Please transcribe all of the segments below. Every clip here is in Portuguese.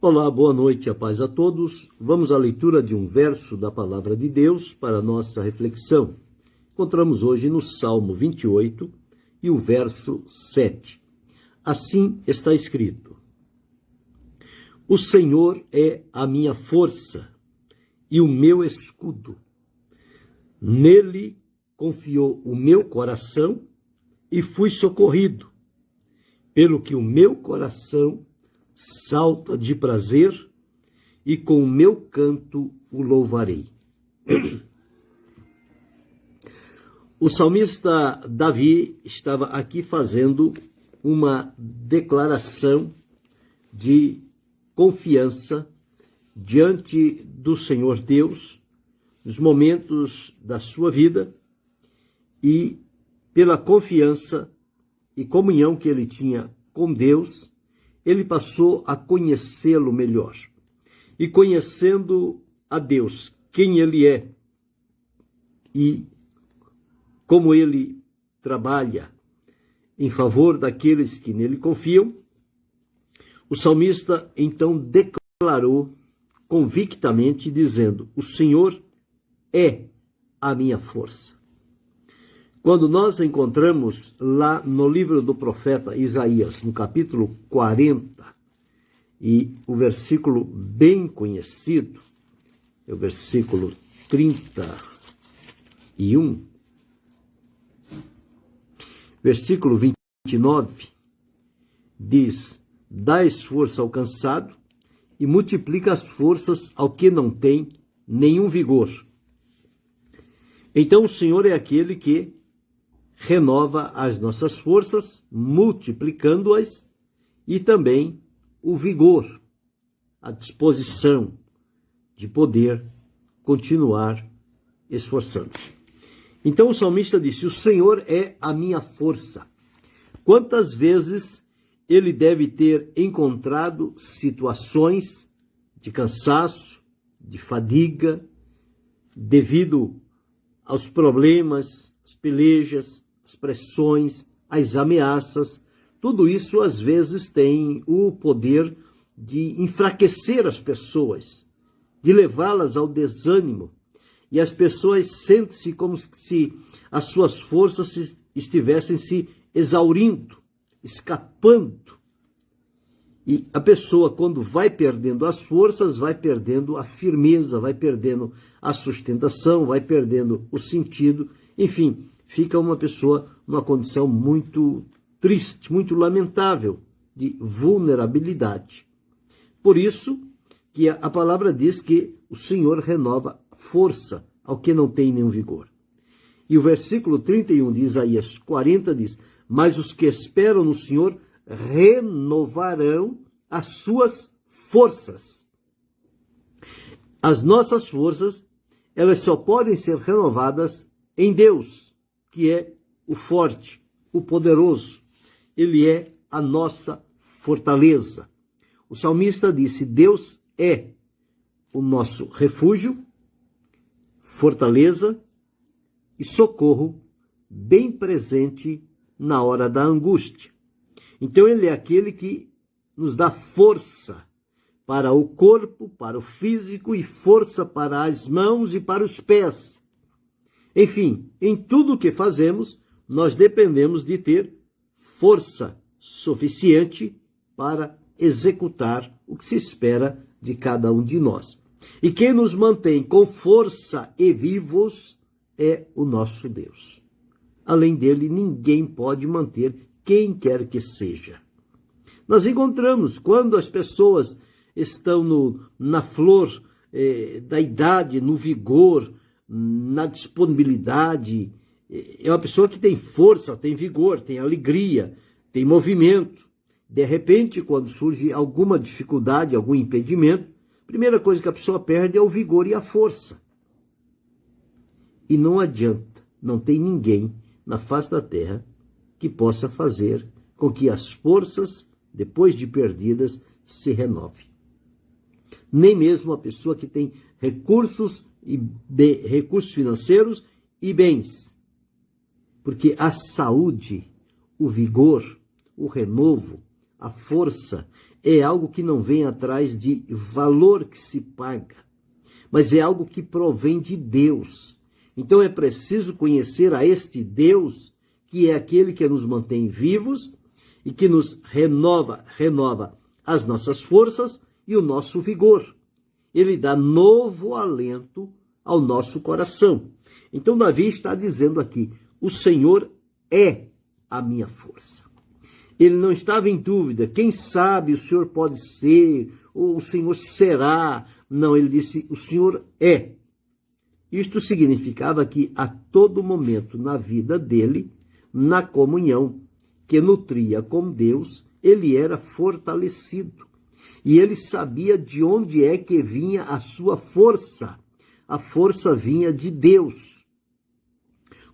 Olá, boa noite, a paz a todos. Vamos à leitura de um verso da Palavra de Deus para a nossa reflexão. Encontramos hoje no Salmo 28 e o verso 7. Assim está escrito: O Senhor é a minha força e o meu escudo. Nele confiou o meu coração e fui socorrido, pelo que o meu coração salta de prazer e com o meu canto o louvarei. O salmista Davi estava aqui fazendo uma declaração de confiança diante do Senhor Deus nos momentos da sua vida e pela confiança e comunhão que ele tinha com Deus, ele passou a conhecê-lo melhor. E conhecendo a Deus, quem ele é e como ele trabalha em favor daqueles que nele confiam, o salmista então declarou convictamente, dizendo: o Senhor é a minha força. Quando nós encontramos lá no livro do profeta Isaías, no capítulo 40, e o versículo bem conhecido, é o versículo 31, versículo 29, diz: dá esforço ao cansado e multiplica as forças ao que não tem nenhum vigor. Então o Senhor é aquele que renova as nossas forças, multiplicando-as, e também o vigor, a disposição de poder continuar esforçando. Então o salmista disse: o Senhor é a minha força. Quantas vezes ele deve ter encontrado situações de cansaço, de fadiga, devido aos problemas, às pelejas, as pressões, as ameaças, tudo isso às vezes tem o poder de enfraquecer as pessoas, de levá-las ao desânimo, e as pessoas sentem-se como se as suas forças estivessem se exaurindo, escapando. E a pessoa, quando vai perdendo as forças, vai perdendo a firmeza, vai perdendo a sustentação, vai perdendo o sentido, enfim, fica uma pessoa numa condição muito triste, muito lamentável, de vulnerabilidade. Por isso que a palavra diz que o Senhor renova força ao que não tem nenhum vigor. E o versículo 31 de Isaías 40 diz: mas os que esperam no Senhor renovarão as suas forças. As nossas forças, elas só podem ser renovadas em Deus, que é o forte, o poderoso. Ele é a nossa fortaleza. O salmista disse: Deus é o nosso refúgio, fortaleza e socorro bem presente na hora da angústia. Então ele é aquele que nos dá força para o corpo, para o físico, e força para as mãos e para os pés. Enfim, em tudo o que fazemos, nós dependemos de ter força suficiente para executar o que se espera de cada um de nós. E quem nos mantém com força e vivos é o nosso Deus. Além dele, ninguém pode manter quem quer que seja. Nós encontramos, quando as pessoas estão na flor da idade, no vigor, na disponibilidade, é uma pessoa que tem força, tem vigor, tem alegria, tem movimento. De repente, quando surge alguma dificuldade, algum impedimento, a primeira coisa que a pessoa perde é o vigor e a força. E não adianta, não tem ninguém na face da terra que possa fazer com que as forças, depois de perdidas, se renovem. Nem mesmo a pessoa que tem recursos financeiros e bens. Porque a saúde, o vigor, o renovo, a força é algo que não vem atrás de valor que se paga, mas é algo que provém de Deus. Então é preciso conhecer a este Deus, que é aquele que nos mantém vivos e que nos renova as nossas forças e o nosso vigor. Ele dá novo alento ao nosso coração. Então Davi está dizendo aqui, o Senhor é a minha força. Ele não estava em dúvida, quem sabe o Senhor pode ser, ou o Senhor será. Não, ele disse, o Senhor é. Isto significava que a todo momento na vida dele, na comunhão que nutria com Deus, ele era fortalecido. E ele sabia de onde é que vinha a sua força. A força vinha de Deus.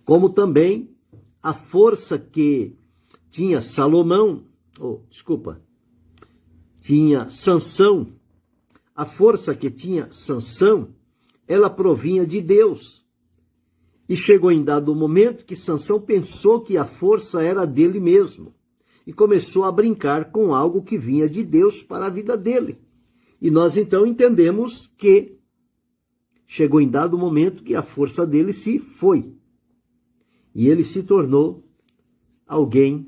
Como também a força que tinha tinha Sansão. A força que tinha Sansão, ela provinha de Deus. E chegou em dado momento que Sansão pensou que a força era dele mesmo. E começou a brincar com algo que vinha de Deus para a vida dele. E nós então entendemos que chegou em dado momento que a força dele se foi. E ele se tornou alguém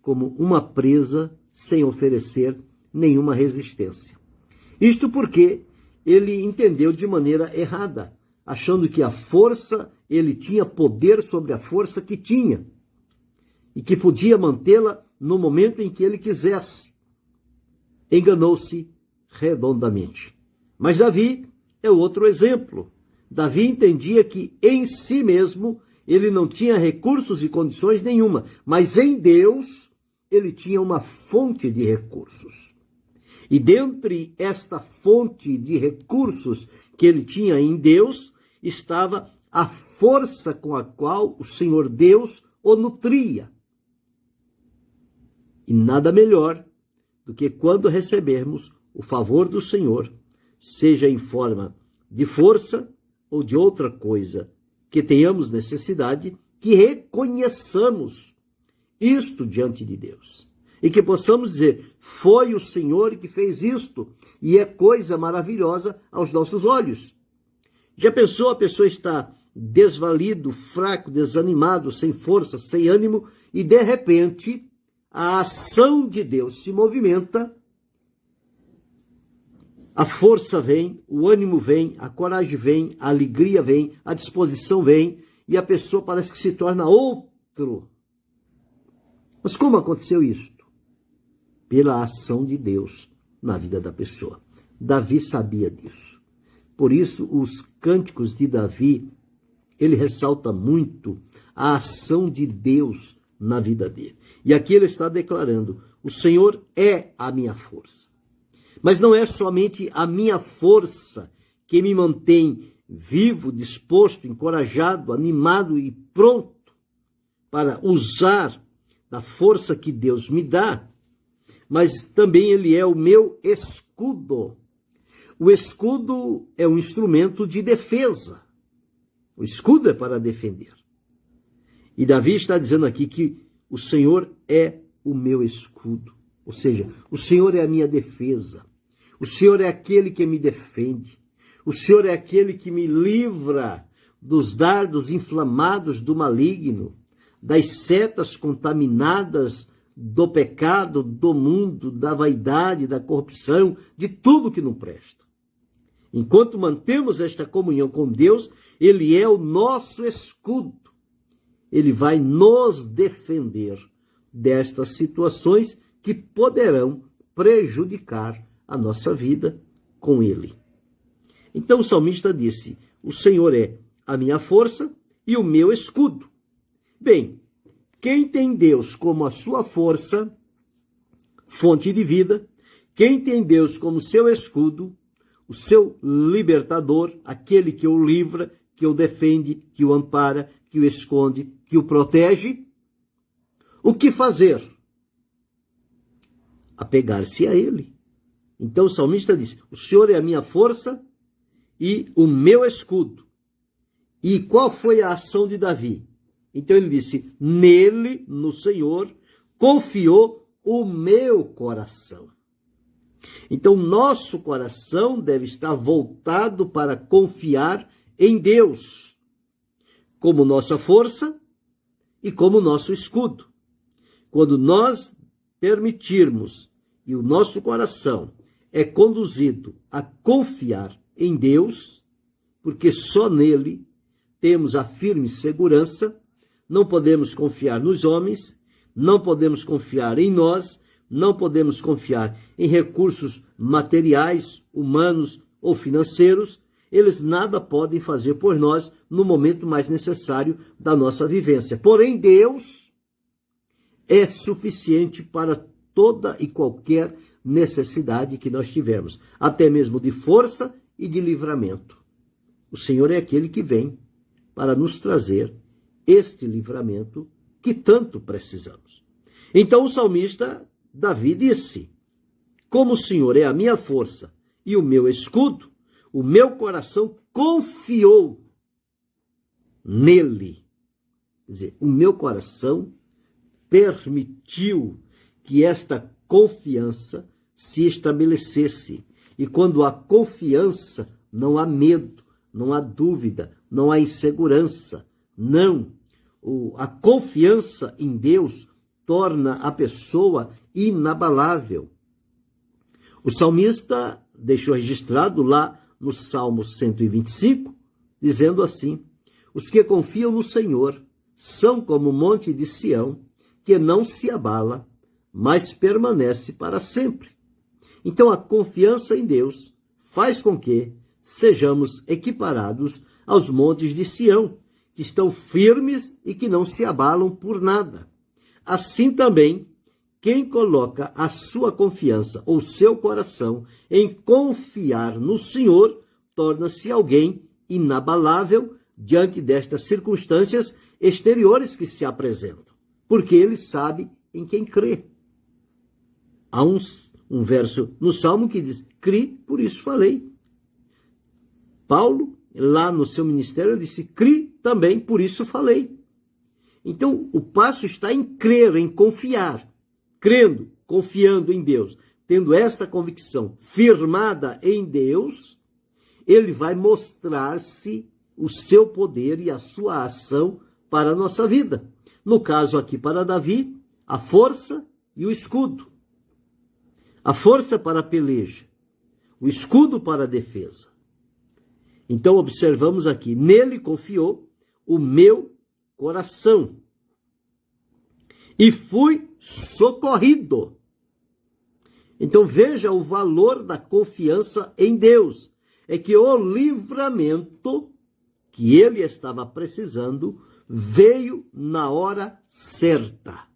como uma presa sem oferecer nenhuma resistência. Isto porque ele entendeu de maneira errada, achando que a força, ele tinha poder sobre a força que tinha e que podia mantê-la no momento em que ele quisesse. Enganou-se redondamente. Mas Davi é outro exemplo. Davi entendia que em si mesmo ele não tinha recursos e condições nenhuma, mas em Deus ele tinha uma fonte de recursos. E dentre esta fonte de recursos que ele tinha em Deus, estava a força com a qual o Senhor Deus o nutria. E nada melhor do que quando recebermos o favor do Senhor, seja em forma de força ou de outra coisa que tenhamos necessidade, que reconheçamos isto diante de Deus. E que possamos dizer, foi o Senhor que fez isto, e é coisa maravilhosa aos nossos olhos. Já pensou, a pessoa está desvalido, fraco, desanimado, sem força, sem ânimo, e de repente a ação de Deus se movimenta, a força vem, o ânimo vem, a coragem vem, a alegria vem, a disposição vem, e a pessoa parece que se torna outro. Mas como aconteceu isto? Pela ação de Deus na vida da pessoa. Davi sabia disso. Por isso, os cânticos de Davi, ele ressalta muito a ação de Deus na vida dele. E aqui ele está declarando, o Senhor é a minha força. Mas não é somente a minha força que me mantém vivo, disposto, encorajado, animado e pronto para usar da força que Deus me dá, mas também ele é o meu escudo. O escudo é um instrumento de defesa. O escudo é para defender. E Davi está dizendo aqui que o Senhor é o meu escudo. Ou seja, o Senhor é a minha defesa. O Senhor é aquele que me defende. O Senhor é aquele que me livra dos dardos inflamados do maligno, das setas contaminadas do pecado, do mundo, da vaidade, da corrupção, de tudo que não presta. Enquanto mantemos esta comunhão com Deus, Ele é o nosso escudo. Ele vai nos defender destas situações que poderão prejudicar a nossa vida com Ele. Então o salmista disse, o Senhor é a minha força e o meu escudo. Bem, quem tem Deus como a sua força, fonte de vida, quem tem Deus como seu escudo, o seu libertador, aquele que o livra, que o defende, que o ampara, que o esconde, que o protege, o que fazer? Apegar-se a Ele. Então o salmista diz, o Senhor é a minha força e o meu escudo. E qual foi a ação de Davi? Então ele disse, nele, no Senhor, confiou o meu coração. Então, nosso coração deve estar voltado para confiar em Deus, como nossa força e como nosso escudo. Quando nós permitirmos e o nosso coração é conduzido a confiar em Deus, porque só nele temos a firme segurança, não podemos confiar nos homens, não podemos confiar em nós, não podemos confiar em recursos materiais, humanos ou financeiros. Eles nada podem fazer por nós no momento mais necessário da nossa vivência. Porém, Deus é suficiente para toda e qualquer necessidade que nós tivermos, até mesmo de força e de livramento. O Senhor é aquele que vem para nos trazer este livramento que tanto precisamos. Então o salmista Davi disse: como o Senhor é a minha força e o meu escudo, o meu coração confiou nele. Quer dizer, o meu coração permitiu que esta confiança se estabelecesse. E quando há confiança, não há medo, não há dúvida, não há insegurança. Não. A confiança em Deus torna a pessoa inabalável. O salmista deixou registrado lá no Salmo 125, dizendo assim: os que confiam no Senhor são como o monte de Sião, que não se abala, mas permanece para sempre. Então a confiança em Deus faz com que sejamos equiparados aos montes de Sião, que estão firmes e que não se abalam por nada. Assim também, quem coloca a sua confiança ou seu coração em confiar no Senhor, torna-se alguém inabalável diante destas circunstâncias exteriores que se apresentam, porque ele sabe em quem crê. Há um verso no Salmo que diz: cri, por isso falei. Paulo, lá no seu ministério, disse: cri também, por isso falei. Então, o passo está em crer, em confiar. Crendo, confiando em Deus, tendo esta convicção firmada em Deus, ele vai mostrar-se o seu poder e a sua ação para a nossa vida. No caso aqui para Davi, a força e o escudo. A força para a peleja, o escudo para a defesa. Então observamos aqui: nele confiou o meu coração e fui socorrido. Então veja o valor da confiança em Deus. É que o livramento que ele estava precisando veio na hora certa.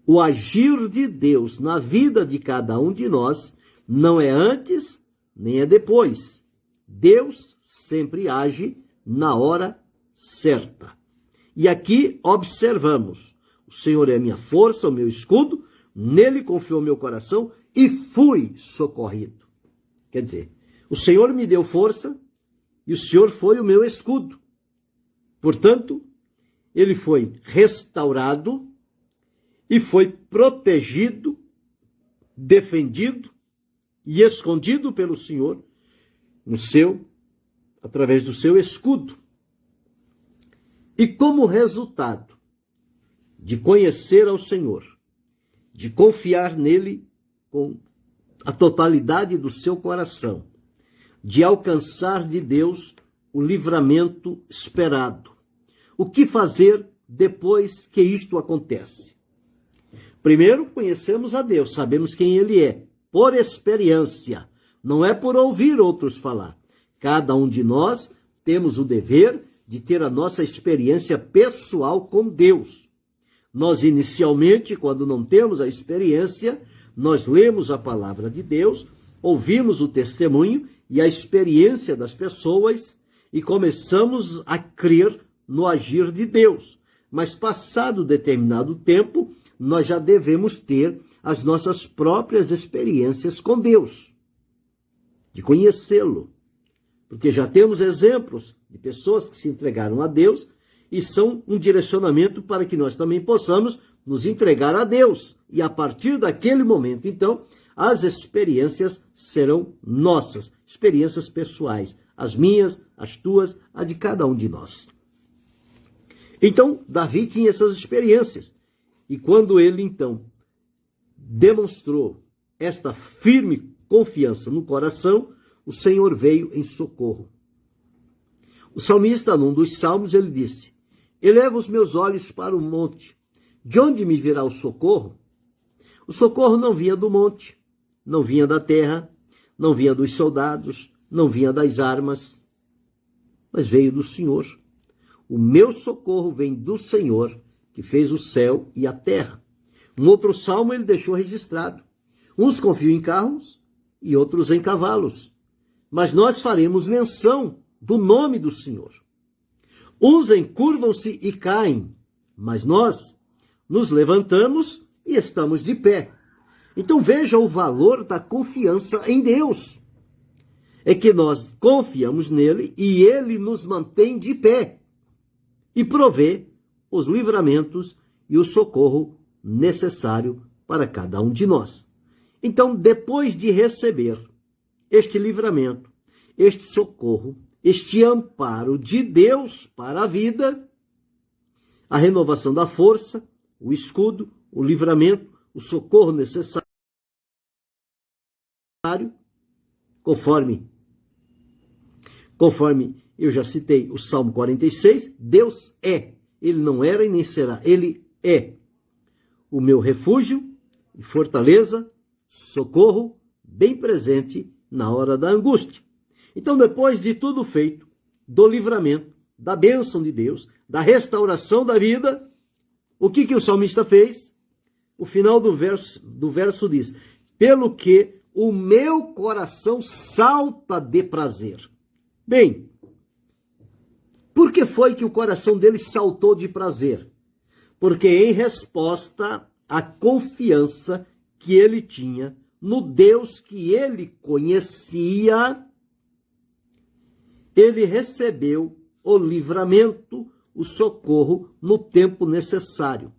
O agir de Deus na vida de cada um de nós não é antes nem é depois. Deus sempre age na hora certa. E aqui observamos: o Senhor é a minha força, o meu escudo, nele confiou meu coração e fui socorrido. Quer dizer, o Senhor me deu força e o Senhor foi o meu escudo. Portanto, ele foi restaurado e foi protegido, defendido e escondido pelo Senhor através do seu escudo. E como resultado de conhecer ao Senhor, de confiar nele com a totalidade do seu coração, de alcançar de Deus o livramento esperado. O que fazer depois que isto acontece? Primeiro, conhecemos a Deus, sabemos quem ele é, por experiência, não é por ouvir outros falar. Cada um de nós temos o dever de ter a nossa experiência pessoal com Deus. Nós, inicialmente, quando não temos a experiência, nós lemos a palavra de Deus, ouvimos o testemunho e a experiência das pessoas e começamos a crer no agir de Deus. Mas passado determinado tempo, nós já devemos ter as nossas próprias experiências com Deus, de conhecê-lo. Porque já temos exemplos de pessoas que se entregaram a Deus e são um direcionamento para que nós também possamos nos entregar a Deus. E a partir daquele momento, então, as experiências serão nossas, experiências pessoais, as minhas, as tuas, a de cada um de nós. Então, Davi tinha essas experiências. E quando ele, então, demonstrou esta firme confiança no coração, o Senhor veio em socorro. O salmista, num dos salmos, ele disse: eleva os meus olhos para o monte. De onde me virá o socorro? O socorro não vinha do monte, não vinha da terra, não vinha dos soldados, não vinha das armas, mas veio do Senhor. O meu socorro vem do Senhor, que fez o céu e a terra. Um outro salmo ele deixou registrado: uns confiam em carros e outros em cavalos, mas nós faremos menção do nome do Senhor. Uns encurvam-se e caem, mas nós nos levantamos e estamos de pé. Então veja o valor da confiança em Deus. É que nós confiamos nele e ele nos mantém de pé e provê os livramentos e o socorro necessário para cada um de nós. Então, depois de receber este livramento, este socorro, este amparo de Deus para a vida, a renovação da força, o escudo, o livramento, o socorro necessário, conforme eu já citei o Salmo 46, Deus é. Ele não era e nem será. Ele é o meu refúgio e fortaleza, socorro, bem presente na hora da angústia. Então, depois de tudo feito, do livramento, da bênção de Deus, da restauração da vida, o que o salmista fez? O final do verso diz: pelo que o meu coração salta de prazer. Bem, por que foi que o coração dele saltou de prazer? Porque em resposta à confiança que ele tinha no Deus que ele conhecia, ele recebeu o livramento, o socorro no tempo necessário.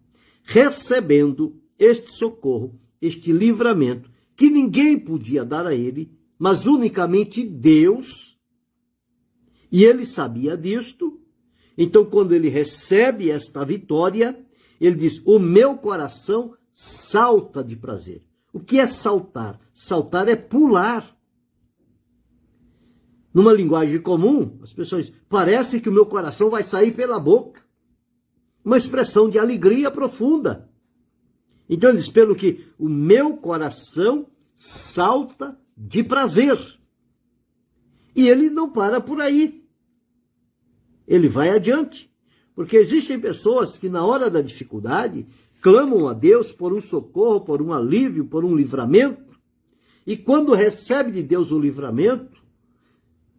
Recebendo este socorro, este livramento, que ninguém podia dar a ele, mas unicamente Deus, e ele sabia disto. Então, quando ele recebe esta vitória, ele diz: o meu coração salta de prazer. O que é saltar? Saltar é pular. Numa linguagem comum, as pessoas dizem: parece que o meu coração vai sair pela boca. Uma expressão de alegria profunda. Então ele diz: pelo que o meu coração salta de prazer. E ele não para por aí. Ele vai adiante. Porque existem pessoas que na hora da dificuldade clamam a Deus por um socorro, por um alívio, por um livramento. E quando recebe de Deus o livramento,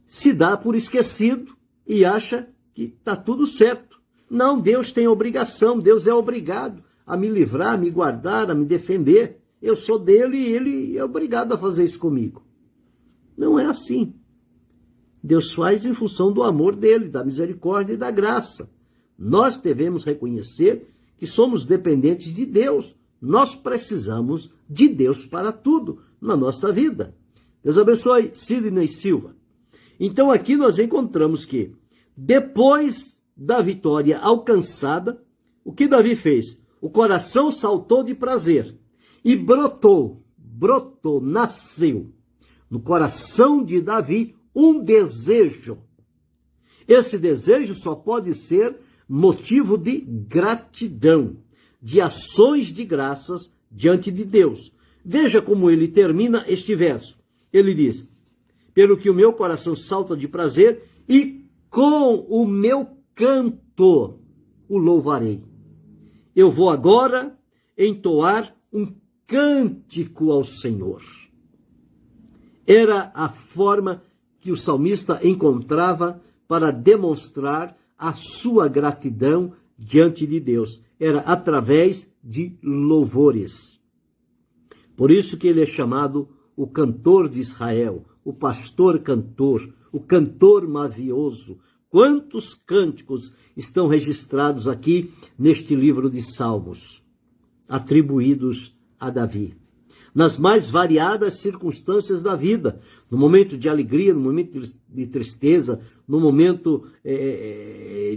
se dá por esquecido e acha que está tudo certo. Não, Deus tem obrigação, Deus é obrigado a me livrar, a me guardar, a me defender. Eu sou dele e ele é obrigado a fazer isso comigo. Não é assim. Deus faz em função do amor dele, da misericórdia e da graça. Nós devemos reconhecer que somos dependentes de Deus. Nós precisamos de Deus para tudo na nossa vida. Deus abençoe Sidney Silva. Então aqui nós encontramos que, depois da vitória alcançada, o que Davi fez? O coração saltou de prazer e brotou, nasceu no coração de Davi um desejo. Esse desejo só pode ser motivo de gratidão, de ações de graças diante de Deus. Veja como ele termina este verso. Ele diz: pelo que o meu coração salta de prazer e com o meu canto o louvarei. Eu vou agora entoar um cântico ao Senhor. Era a forma que o salmista encontrava para demonstrar a sua gratidão diante de Deus. Era através de louvores. Por isso que ele é chamado o cantor de Israel, o pastor cantor, o cantor mavioso. Quantos cânticos estão registrados aqui neste livro de Salmos, atribuídos a Davi. nas mais variadas circunstâncias da vida, no momento de alegria, no momento de tristeza, no momento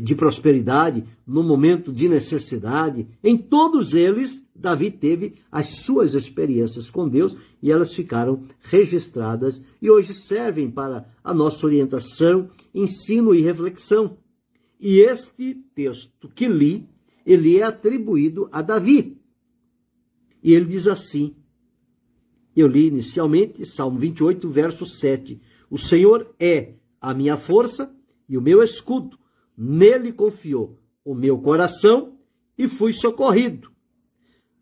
de prosperidade, no momento de necessidade. Em todos eles, Davi teve as suas experiências com Deus e elas ficaram registradas e hoje servem para a nossa orientação, ensino e reflexão. E este texto que li, ele é atribuído a Davi. E ele diz assim, eu li inicialmente Salmo 28, verso 7. O Senhor é a minha força e o meu escudo. Nele confiou o meu coração e fui socorrido.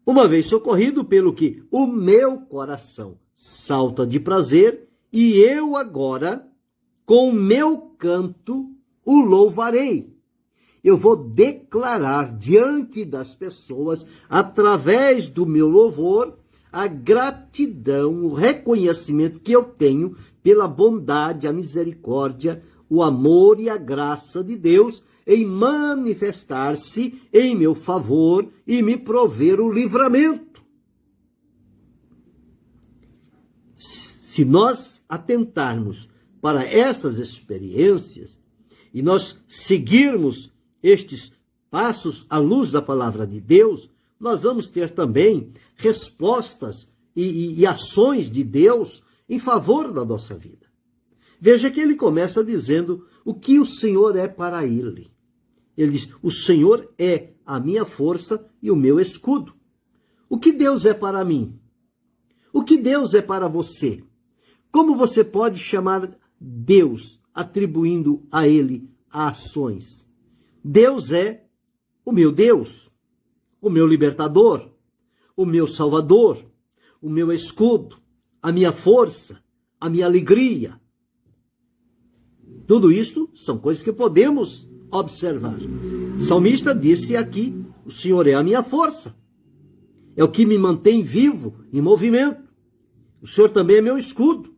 Uma vez socorrido, pelo que o meu coração salta de prazer e eu agora, com o meu canto, o louvarei. Eu vou declarar diante das pessoas, através do meu louvor, a gratidão, o reconhecimento que eu tenho pela bondade, a misericórdia, o amor e a graça de Deus em manifestar-se em meu favor e me prover o livramento. Se nós atentarmos para essas experiências e nós seguirmos estes passos à luz da palavra de Deus, nós vamos ter também respostas e ações de Deus em favor da nossa vida. Veja que ele começa dizendo o que o Senhor é para ele. Ele diz, o Senhor é a minha força e o meu escudo. O que Deus é para mim? O que Deus é para você? Como você pode chamar Deus atribuindo a ele ações? Deus é o meu Deus, o meu libertador, o meu salvador, o meu escudo, a minha força, a minha alegria. Tudo isto são coisas que podemos observar. O salmista disse aqui, o Senhor é a minha força, é o que me mantém vivo, em movimento. O Senhor também é meu escudo,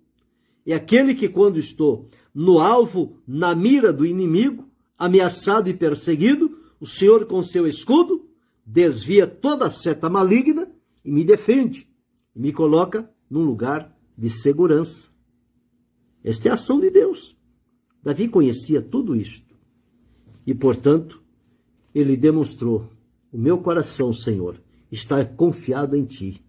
é aquele que quando estou no alvo, na mira do inimigo, ameaçado e perseguido, o Senhor com seu escudo desvia toda a seta maligna e me defende, e me coloca num lugar de segurança. Esta é a ação de Deus. Davi conhecia tudo isto e, portanto, ele demonstrou, o meu coração, Senhor, está confiado em Ti,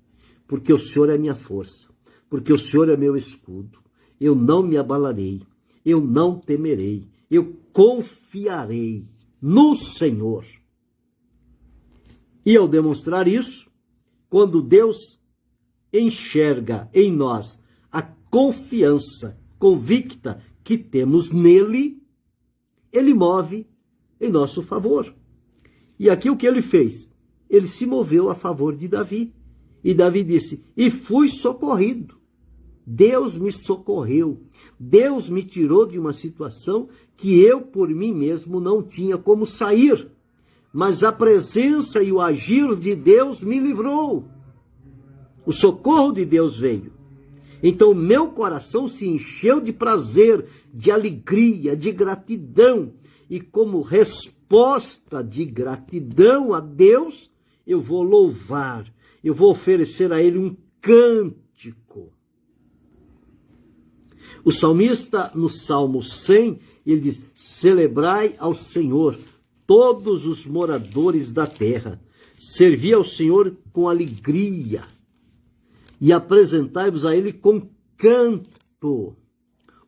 porque o Senhor é minha força, porque o Senhor é meu escudo. Eu não me abalarei, eu não temerei, eu confiarei no Senhor. E ao demonstrar isso, quando Deus enxerga em nós a confiança convicta que temos nele, ele move em nosso favor. E aqui o que ele fez? Ele se moveu a favor de Davi. E Davi disse, e fui socorrido. Deus me socorreu. Deus me tirou de uma situação que eu por mim mesmo não tinha como sair. Mas a presença e o agir de Deus me livrou. O socorro de Deus veio. Então meu coração se encheu de prazer, de alegria, de gratidão. E como resposta de gratidão a Deus, eu vou louvar, eu vou oferecer a Ele um cântico. O salmista, no Salmo 100, ele diz, celebrai ao Senhor todos os moradores da terra, servi ao Senhor com alegria e apresentai-vos a Ele com canto.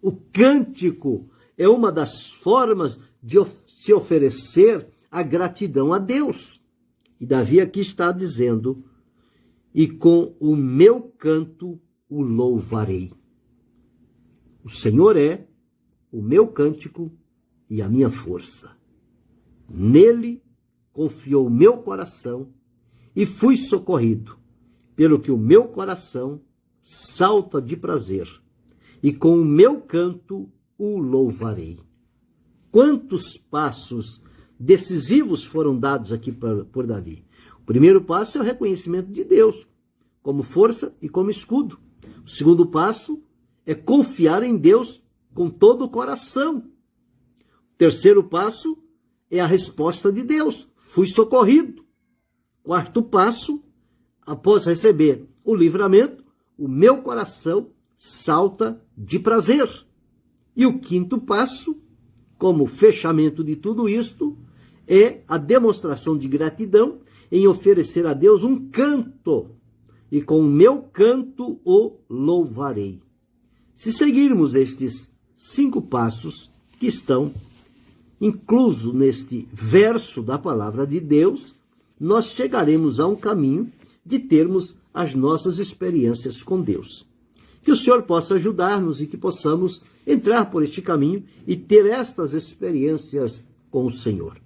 O cântico é uma das formas de se oferecer a gratidão a Deus. E Davi aqui está dizendo, e com o meu canto o louvarei. O Senhor é o meu cântico e a minha força. Nele confiou o meu coração e fui socorrido, pelo que o meu coração salta de prazer, e com o meu canto o louvarei. Quantos passos decisivos foram dados aqui por Davi? O primeiro passo é o reconhecimento de Deus, como força e como escudo. O segundo passo é confiar em Deus com todo o coração. O terceiro passo é a resposta de Deus. Fui socorrido. Quarto passo, após receber o livramento, o meu coração salta de prazer. E o quinto passo, como fechamento de tudo isto, é a demonstração de gratidão em oferecer a Deus um canto, e com o meu canto o louvarei. Se seguirmos estes 5 passos que estão inclusos neste verso da palavra de Deus, nós chegaremos a um caminho de termos as nossas experiências com Deus. Que o Senhor possa ajudar-nos e que possamos entrar por este caminho e ter estas experiências com o Senhor.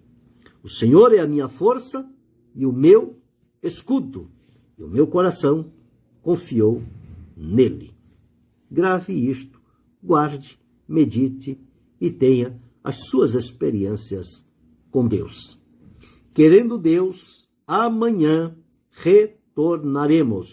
O Senhor é a minha força e o meu escudo, e o meu coração confiou nele. Grave isto, guarde, medite e tenha as suas experiências com Deus. Querendo Deus, amanhã retornaremos.